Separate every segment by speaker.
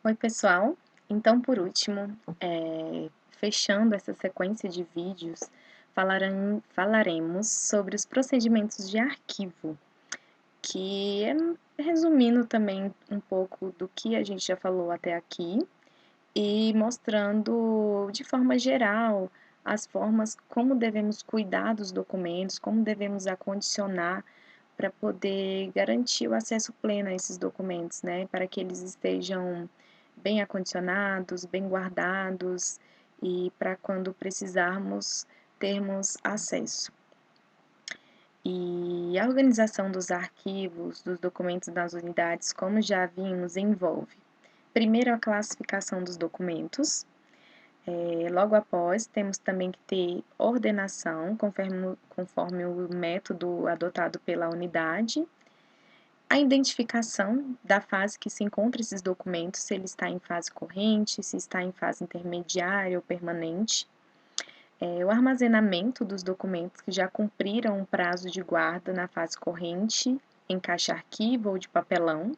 Speaker 1: Oi, pessoal. Então, por último, fechando essa sequência de vídeos, falaremos sobre os procedimentos de arquivo, que é resumindo também um pouco do que a gente já falou até aqui e mostrando de forma geral as formas como devemos cuidar dos documentos, como devemos acondicionar para poder garantir o acesso pleno a esses documentos, né, para que eles estejam bem acondicionados, bem guardados e para quando precisarmos termos acesso. E a organização dos arquivos, dos documentos das unidades, como já vimos, envolve primeiro a classificação dos documentos, logo após temos também que ter ordenação, conforme o método adotado pela unidade, a identificação da fase que se encontra esses documentos, se ele está em fase corrente, se está em fase intermediária ou permanente, o armazenamento dos documentos que já cumpriram o prazo de guarda na fase corrente, em caixa arquivo ou de papelão,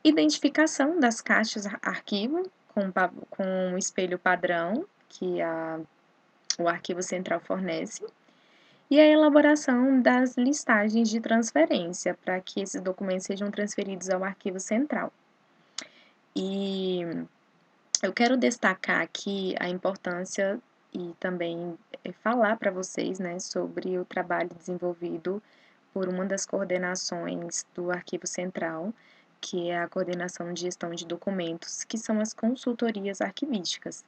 Speaker 1: identificação das caixas arquivo com um espelho padrão que o arquivo central fornece, e a elaboração das listagens de transferência, para que esses documentos sejam transferidos ao arquivo central. E eu quero destacar aqui a importância e também falar para vocês, né, sobre o trabalho desenvolvido por uma das coordenações do Arquivo Central, que é a Coordenação de Gestão de Documentos, que são as consultorias arquivísticas.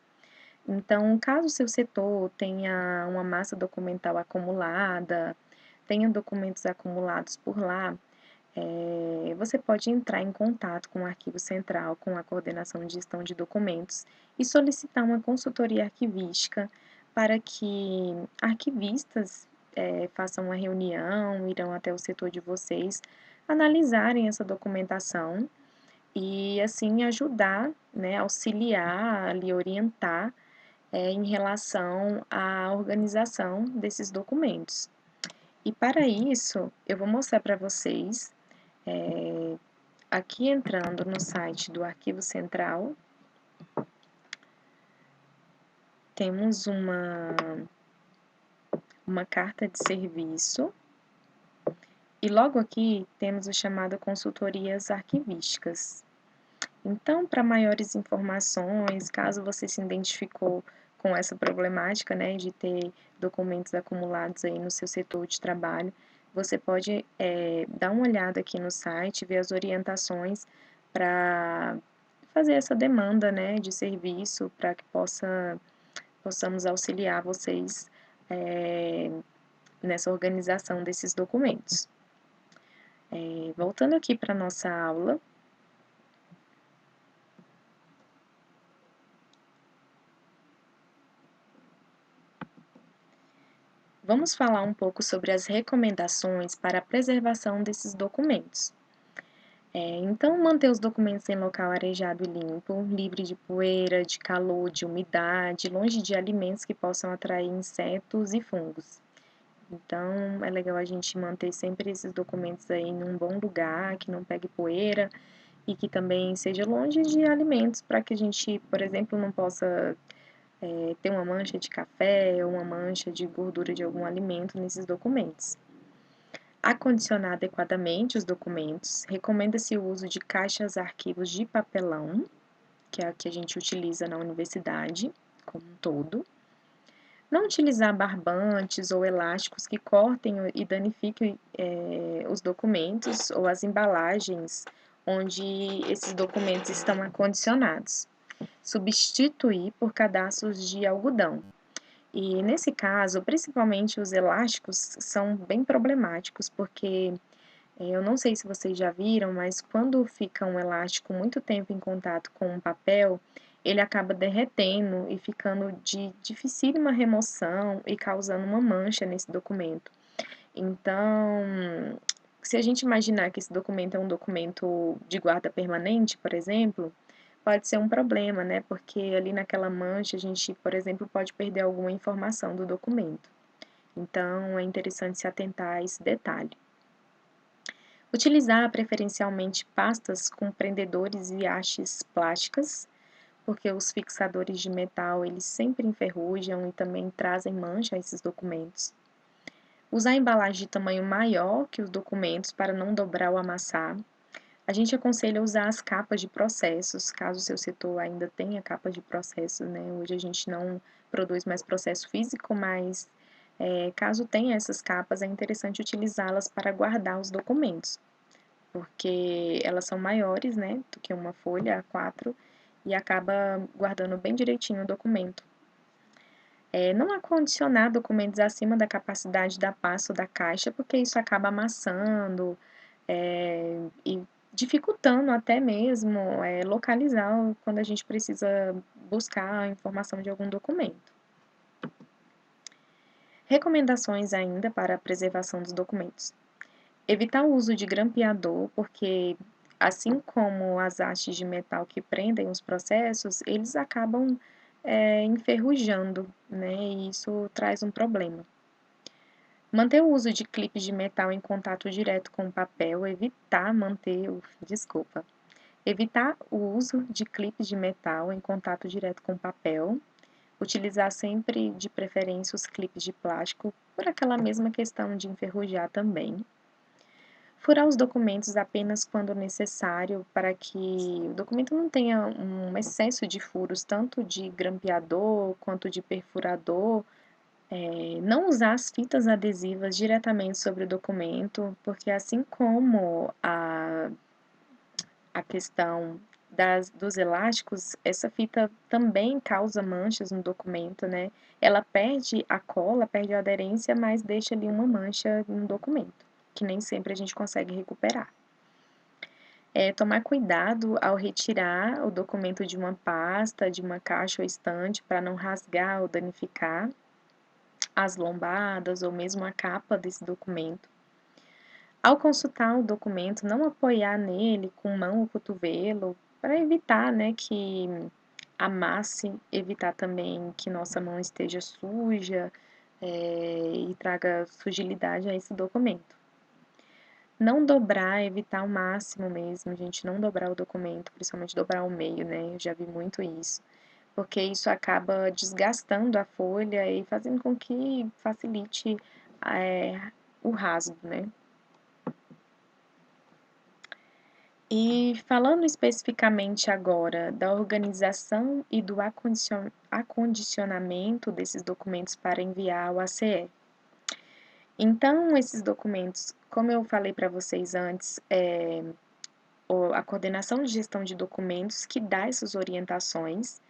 Speaker 1: Então, caso o seu setor tenha uma massa documental acumulada, tenha documentos acumulados por lá, você pode entrar em contato com o Arquivo Central, com a Coordenação de Gestão de Documentos e solicitar uma consultoria arquivística para que arquivistas façam uma reunião, irão até o setor de vocês, analisarem essa documentação e assim ajudar, né, auxiliar, ali orientar em relação à organização desses documentos. E para isso, eu vou mostrar para vocês, aqui entrando no site do Arquivo Central, temos uma carta de serviço e logo aqui temos o chamado consultorias arquivísticas. Então, para maiores informações, caso você se identificou com essa problemática, né, de ter documentos acumulados aí no seu setor de trabalho, você pode dar uma olhada aqui no site, ver as orientações para fazer essa demanda, né, de serviço, para que possamos auxiliar vocês nessa organização desses documentos. Voltando aqui para a nossa aula, vamos falar um pouco sobre as recomendações para a preservação desses documentos. Então, manter os documentos em local arejado e limpo, livre de poeira, de calor, de umidade, longe de alimentos que possam atrair insetos e fungos. Então, é legal a gente manter sempre esses documentos aí em um bom lugar, que não pegue poeira e que também seja longe de alimentos, para que a gente, por exemplo, não possa ter uma mancha de café ou uma mancha de gordura de algum alimento nesses documentos. Acondicionar adequadamente os documentos, recomenda-se o uso de caixas arquivos de papelão, que é a que a gente utiliza na universidade como um todo. Não utilizar barbantes ou elásticos que cortem e danifiquem os documentos ou as embalagens onde esses documentos estão acondicionados. Substituir por cadastros de algodão. E nesse caso, principalmente os elásticos são bem problemáticos, porque eu não sei se vocês já viram, mas quando fica um elástico muito tempo em contato com um papel, ele acaba derretendo e ficando de dificílima remoção e causando uma mancha nesse documento. Então, se a gente imaginar que esse documento é um documento de guarda permanente, por exemplo, pode ser um problema, né? Porque ali naquela mancha a gente, por exemplo, pode perder alguma informação do documento. Então, é interessante se atentar a esse detalhe. Utilizar preferencialmente pastas com prendedores e hastes plásticas, porque os fixadores de metal eles sempre enferrujam e também trazem mancha a esses documentos. Usar embalagem de tamanho maior que os documentos para não dobrar ou amassar. A gente aconselha usar as capas de processos, caso o seu setor ainda tenha capas de processos, né? Hoje a gente não produz mais processo físico, mas caso tenha essas capas, é interessante utilizá-las para guardar os documentos, porque elas são maiores, né, do que uma folha A4 e acaba guardando bem direitinho o documento. Não acondicionar documentos acima da capacidade da pasta ou da caixa, porque isso acaba amassando e dificultando até mesmo localizar quando a gente precisa buscar a informação de algum documento. Recomendações ainda para a preservação dos documentos. Evitar o uso de grampeador, porque assim como as hastes de metal que prendem os processos, eles acabam enferrujando, né? E isso traz um problema. Manter o uso de clipes de metal em contato direto com o papel, evitar o uso de clipes de metal em contato direto com o papel, utilizar sempre de preferência os clipes de plástico, por aquela mesma questão de enferrujar também. Furar os documentos apenas quando necessário, para que o documento não tenha um excesso de furos, tanto de grampeador quanto de perfurador. Não usar as fitas adesivas diretamente sobre o documento, porque assim como a questão dos elásticos, essa fita também causa manchas no documento, né? Ela perde a cola, perde a aderência, mas deixa ali uma mancha no documento, que nem sempre a gente consegue recuperar. Tomar cuidado ao retirar o documento de uma pasta, de uma caixa ou estante, para não rasgar ou danificar as lombadas ou mesmo a capa desse documento. Ao consultar o documento, não apoiar nele com mão ou cotovelo, para evitar, né, que amasse, evitar também que nossa mão esteja suja e traga fragilidade a esse documento. Não dobrar, evitar ao máximo mesmo, gente, não dobrar o documento, principalmente dobrar ao meio, né? Eu já vi muito isso, porque isso acaba desgastando a folha e fazendo com que facilite o rasgo, né? E falando especificamente agora da organização e do acondicionamento desses documentos para enviar ao ACE. Então, esses documentos, como eu falei para vocês antes, a coordenação de gestão de documentos que dá essas orientações,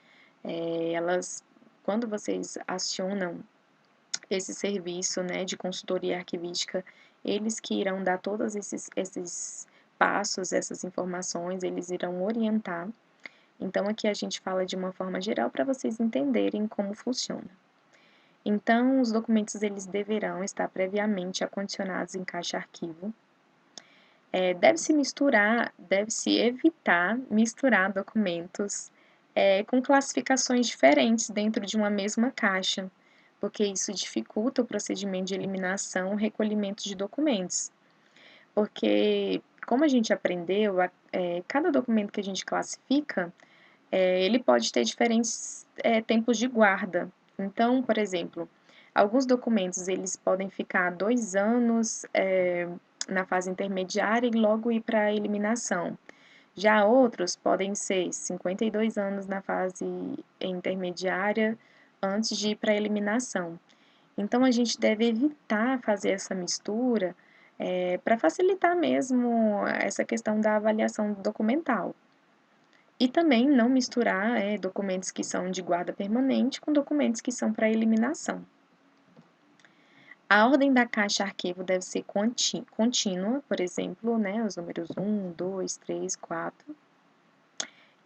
Speaker 1: quando vocês acionam esse serviço, né, de consultoria arquivística, eles que irão dar todos esses passos, essas informações, eles irão orientar. Então, aqui a gente fala de uma forma geral para vocês entenderem como funciona. Então, os documentos eles deverão estar previamente acondicionados em caixa arquivo. Deve-se evitar misturar documentos com classificações diferentes dentro de uma mesma caixa, porque isso dificulta o procedimento de eliminação e recolhimento de documentos. Porque, como a gente aprendeu, cada documento que a gente classifica, ele pode ter diferentes tempos de guarda. Então, por exemplo, alguns documentos eles podem ficar 2 anos na fase intermediária e logo ir para a eliminação. Já outros podem ser 52 anos na fase intermediária antes de ir para a eliminação. Então, a gente deve evitar fazer essa mistura para facilitar mesmo essa questão da avaliação documental. E também não misturar documentos que são de guarda permanente com documentos que são para eliminação. A ordem da caixa arquivo deve ser contínua, por exemplo, né, os números 1, 2, 3, 4.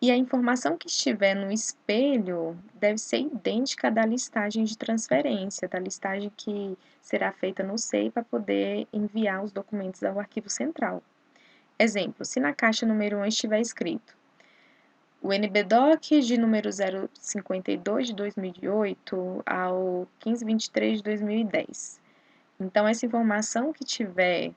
Speaker 1: E a informação que estiver no espelho deve ser idêntica à da listagem de transferência, da listagem que será feita no SEI para poder enviar os documentos ao arquivo central. Exemplo, se na caixa número 1 estiver escrito o NBDoc de número 052 de 2008 ao 1523 de 2010. Então, essa informação que tiver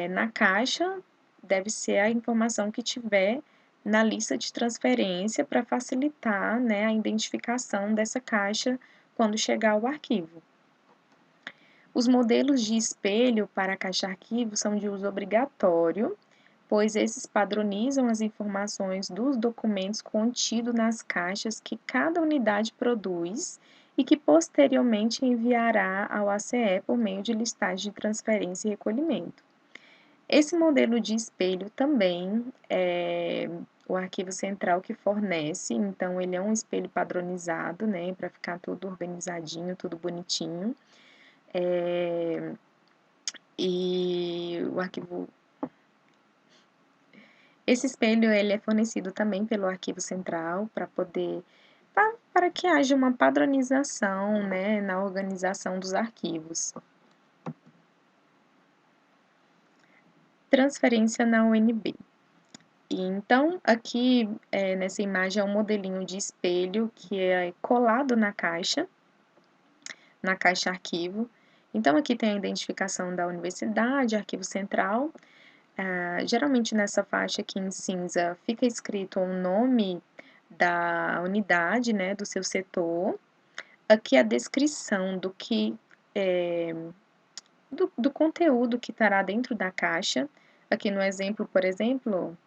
Speaker 1: Na caixa, deve ser a informação que tiver na lista de transferência para facilitar, né, a identificação dessa caixa quando chegar o arquivo. Os modelos de espelho para a caixa arquivo são de uso obrigatório, pois esses padronizam as informações dos documentos contidos nas caixas que cada unidade produz e que posteriormente enviará ao ACE por meio de listagem de transferência e recolhimento. Esse modelo de espelho também é o arquivo central que fornece, então ele é um espelho padronizado, né, para ficar tudo organizadinho, tudo bonitinho. E o arquivo. Esse espelho ele é fornecido também pelo arquivo central para que haja uma padronização, né, na organização dos arquivos. Transferência na UNB. E então, aqui nessa imagem é um modelinho de espelho que é colado na caixa arquivo. Então, aqui tem a identificação da universidade, arquivo central. Geralmente nessa faixa aqui em cinza fica escrito o nome da unidade, né, do seu setor. Aqui a descrição do que do conteúdo que estará dentro da caixa. Aqui no exemplo, por exemplo,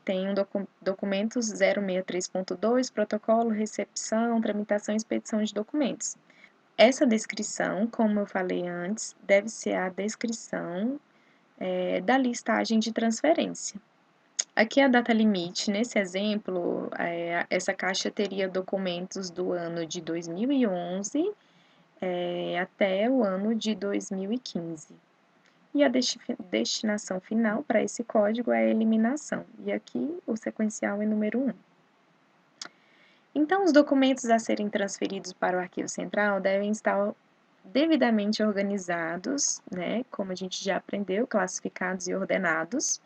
Speaker 1: tem um documentos 063.2, protocolo, recepção, tramitação e expedição de documentos. Essa descrição, como eu falei antes, deve ser a descrição da listagem de transferência. Aqui é a data limite. Nesse exemplo, essa caixa teria documentos do ano de 2011 até o ano de 2015. E a destinação final para esse código é a eliminação. E aqui o sequencial é número 1. Então, os documentos a serem transferidos para o arquivo central devem estar devidamente organizados, né, como a gente já aprendeu, classificados e ordenados,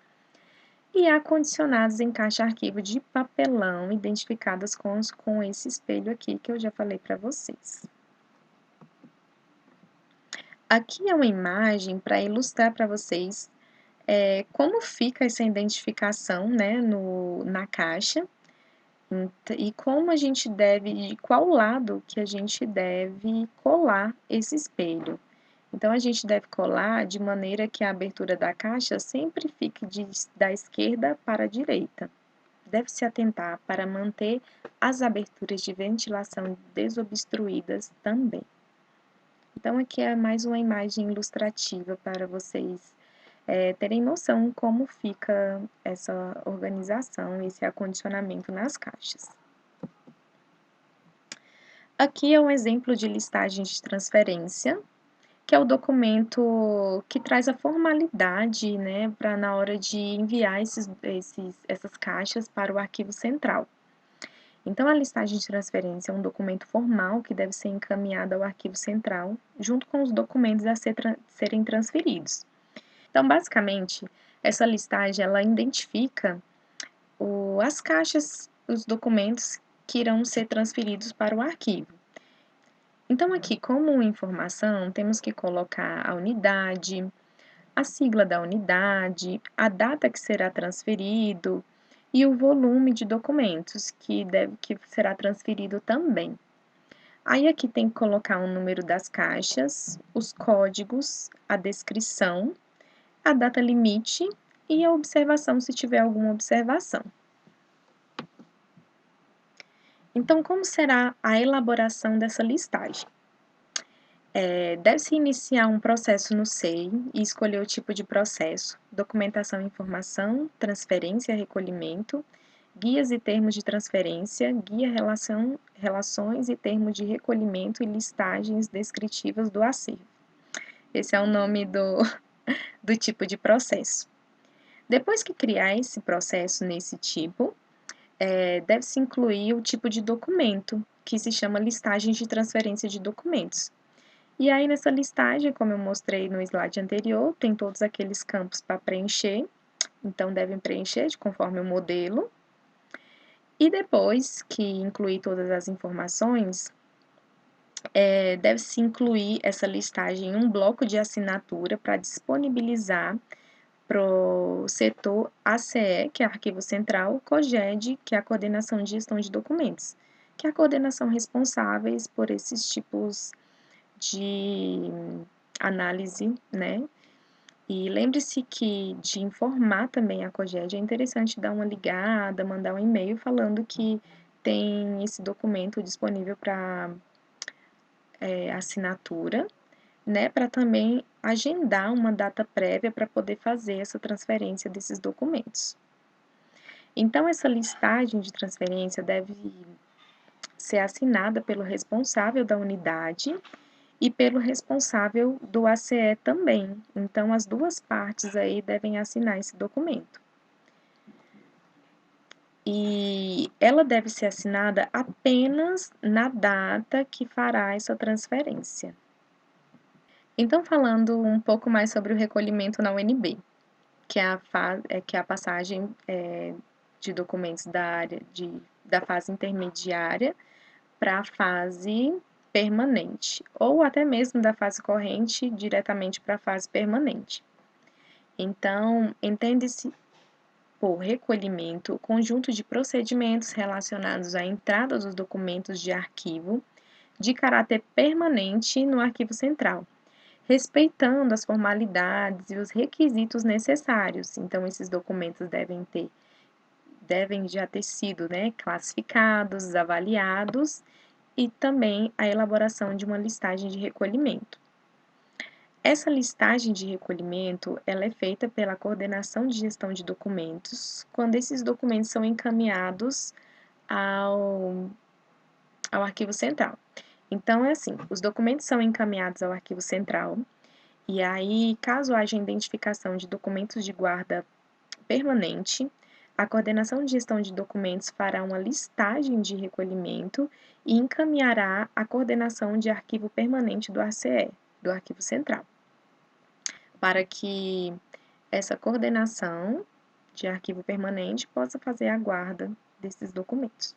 Speaker 1: e acondicionados em caixa arquivo de papelão, identificadas com esse espelho aqui que eu já falei para vocês. Aqui é uma imagem para ilustrar para vocês como fica essa identificação, né, na caixa, e como a gente deve, de qual lado que a gente deve colar esse espelho. Então, a gente deve colar de maneira que a abertura da caixa sempre fique da esquerda para a direita. Deve-se atentar para manter as aberturas de ventilação desobstruídas também. Então, aqui é mais uma imagem ilustrativa para vocês terem noção como fica essa organização, esse acondicionamento nas caixas. Aqui é um exemplo de listagem de transferência, que é o documento que traz a formalidade, né, para na hora de enviar essas caixas para o arquivo central. Então, a listagem de transferência é um documento formal que deve ser encaminhado ao arquivo central, junto com os documentos a serem transferidos. Então, basicamente, essa listagem, ela identifica as caixas, os documentos que irão ser transferidos para o arquivo. Então, aqui, como informação, temos que colocar a unidade, a sigla da unidade, a data que será transferido e o volume de documentos que será transferido também. Aí, aqui tem que colocar o número das caixas, os códigos, a descrição, a data limite e a observação, se tiver alguma observação. Então, como será a elaboração dessa listagem? Deve-se iniciar um processo no SEI e escolher o tipo de processo, documentação e informação, transferência e recolhimento, guias e termos de transferência, guia relações e termos de recolhimento e listagens descritivas do acervo. Esse é o nome do tipo de processo. Depois que criar esse processo nesse tipo, deve-se incluir o tipo de documento, que se chama listagem de transferência de documentos. E aí, nessa listagem, como eu mostrei no slide anterior, tem todos aqueles campos para preencher, então devem preencher conforme o modelo. E depois que incluir todas as informações, deve-se incluir essa listagem em um bloco de assinatura para disponibilizar para o setor ACE, que é Arquivo Central, COGED, que é a Coordenação de Gestão de Documentos, que é a coordenação responsáveis por esses tipos de análise, né? E lembre-se que de informar também a COGED é interessante dar uma ligada, mandar um e-mail falando que tem esse documento disponível para assinatura, né, para também agendar uma data prévia para poder fazer essa transferência desses documentos. Então, essa listagem de transferência deve ser assinada pelo responsável da unidade e pelo responsável do ACE também. Então, as duas partes aí devem assinar esse documento. E ela deve ser assinada apenas na data que fará essa transferência. Então, falando um pouco mais sobre o recolhimento na UNB, que é a passagem de documentos da fase intermediária para a fase permanente, ou até mesmo da fase corrente diretamente para a fase permanente. Então, entende-se por recolhimento o conjunto de procedimentos relacionados à entrada dos documentos de arquivo de caráter permanente no arquivo central, respeitando as formalidades e os requisitos necessários. Então, esses documentos devem já ter sido, né, classificados, avaliados e também a elaboração de uma listagem de recolhimento. Essa listagem de recolhimento, ela é feita pela Coordenação de Gestão de Documentos, quando esses documentos são encaminhados ao arquivo central. Então, é assim, os documentos são encaminhados ao arquivo central, e aí, caso haja identificação de documentos de guarda permanente, a Coordenação de Gestão de Documentos fará uma listagem de recolhimento e encaminhará a coordenação de arquivo permanente do ACE, do Arquivo Central, para que essa coordenação de arquivo permanente possa fazer a guarda desses documentos.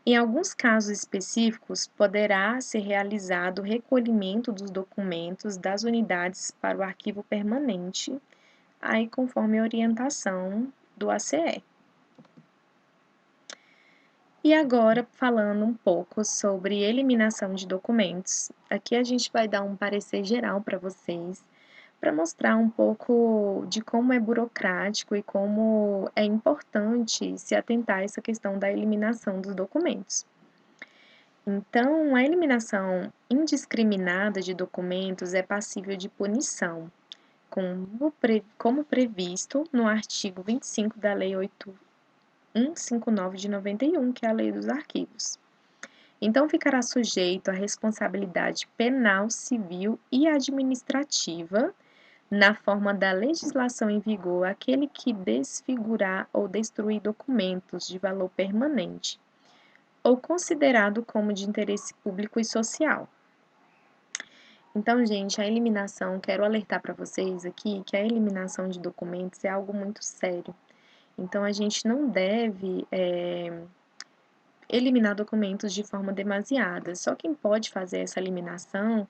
Speaker 1: Em alguns casos específicos, poderá ser realizado o recolhimento dos documentos das unidades para o arquivo permanente, aí conforme a orientação do ACE. E agora, falando um pouco sobre eliminação de documentos, aqui a gente vai dar um parecer geral para vocês, para mostrar um pouco de como é burocrático e como é importante se atentar a essa questão da eliminação dos documentos. Então, a eliminação indiscriminada de documentos é passível de punição, como previsto no artigo 25 da Lei 8.159 de 91, que é a Lei dos Arquivos. Então, ficará sujeito à responsabilidade penal, civil e administrativa, na forma da legislação em vigor, aquele que desfigurar ou destruir documentos de valor permanente, ou considerado como de interesse público e social. Então, gente, a eliminação, quero alertar para vocês aqui que a eliminação de documentos é algo muito sério. Então, a gente não deve eliminar documentos de forma demasiada. Só quem pode fazer essa eliminação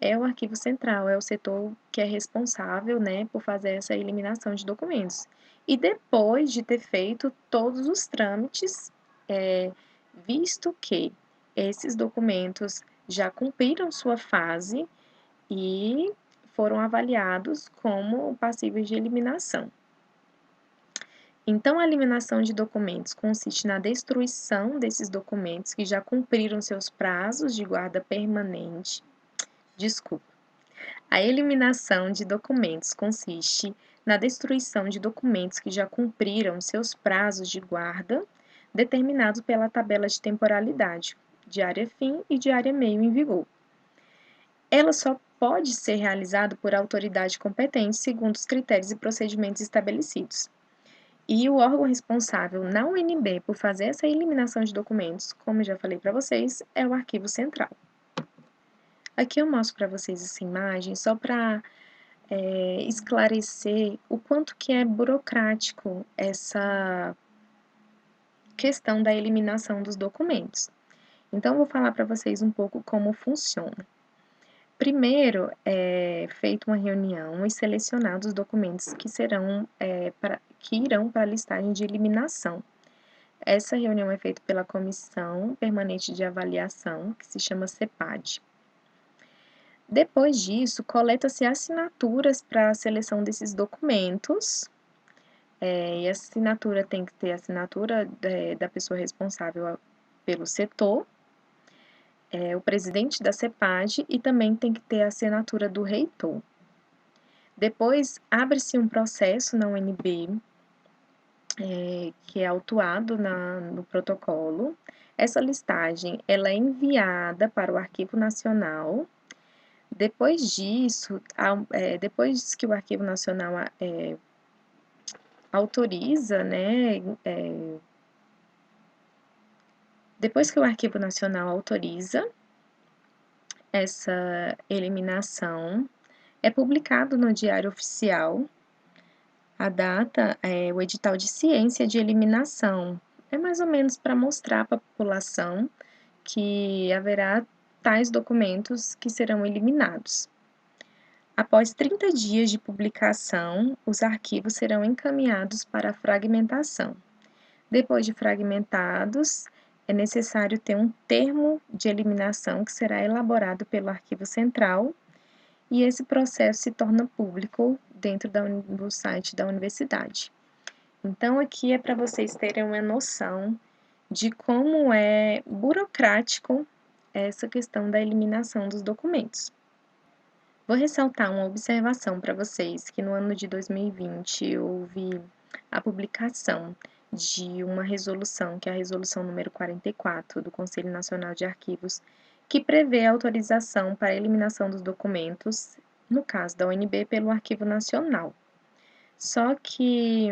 Speaker 1: é o Arquivo Central, é o setor que é responsável, né, por fazer essa eliminação de documentos. E depois de ter feito todos os trâmites, visto que esses documentos já cumpriram sua fase e foram avaliados como passíveis de eliminação. Então, a eliminação de documentos consiste na destruição desses documentos que já cumpriram seus prazos de guarda permanente. A eliminação de documentos consiste na destruição de documentos que já cumpriram seus prazos de guarda determinados pela tabela de temporalidade, de área fim e de área meio em vigor. Ela só pode ser realizada por autoridade competente segundo os critérios e procedimentos estabelecidos. E o órgão responsável na UNB por fazer essa eliminação de documentos, como já falei para vocês, é o Arquivo Central. Aqui eu mostro para vocês essa imagem só para esclarecer o quanto que é burocrático essa questão da eliminação dos documentos. Então, eu vou falar para vocês um pouco como funciona. Primeiro, é feita uma reunião e selecionados os documentos que que irão para a listagem de eliminação. Essa reunião é feita pela Comissão Permanente de Avaliação, que se chama CEPAD. Depois disso, coleta-se assinaturas para a seleção desses documentos, e a assinatura tem que ter a assinatura da pessoa responsável pelo setor, o presidente da CEPAD e também tem que ter a assinatura do reitor. Depois, abre-se um processo na UNB, que é autuado no protocolo. Essa listagem ela é enviada para o Arquivo Nacional. Depois disso, depois que o Arquivo Nacional autoriza, né, depois que o Arquivo Nacional autoriza essa eliminação, é publicado no Diário Oficial a data, o edital de ciência de eliminação. É mais ou menos para mostrar para a população que haverá tais documentos que serão eliminados. Após 30 dias de publicação, os arquivos serão encaminhados para a fragmentação. Depois de fragmentados, é necessário ter um termo de eliminação que será elaborado pelo Arquivo Central e esse processo se torna público dentro do site da universidade. Então, aqui é para vocês terem uma noção de como é burocrático essa questão da eliminação dos documentos. Vou ressaltar uma observação para vocês, que no ano de 2020 houve a publicação de uma resolução, que é a resolução número 44 do Conselho Nacional de Arquivos, que prevê a autorização para a eliminação dos documentos, no caso da UNB, pelo Arquivo Nacional. Só que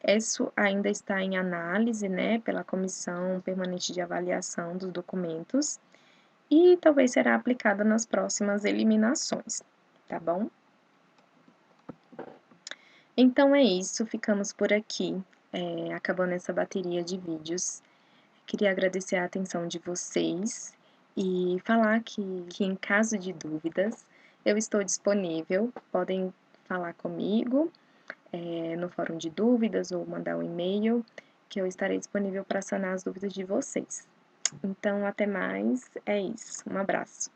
Speaker 1: isso ainda está em análise, né, pela Comissão Permanente de Avaliação dos Documentos, e talvez será aplicada nas próximas eliminações, tá bom? Então é isso, ficamos por aqui, acabando essa bateria de vídeos. Queria agradecer a atenção de vocês e falar que em caso de dúvidas, eu estou disponível, podem falar comigo no fórum de dúvidas ou mandar um e-mail, que eu estarei disponível para sanar as dúvidas de vocês. Então, até mais, é isso. Um abraço.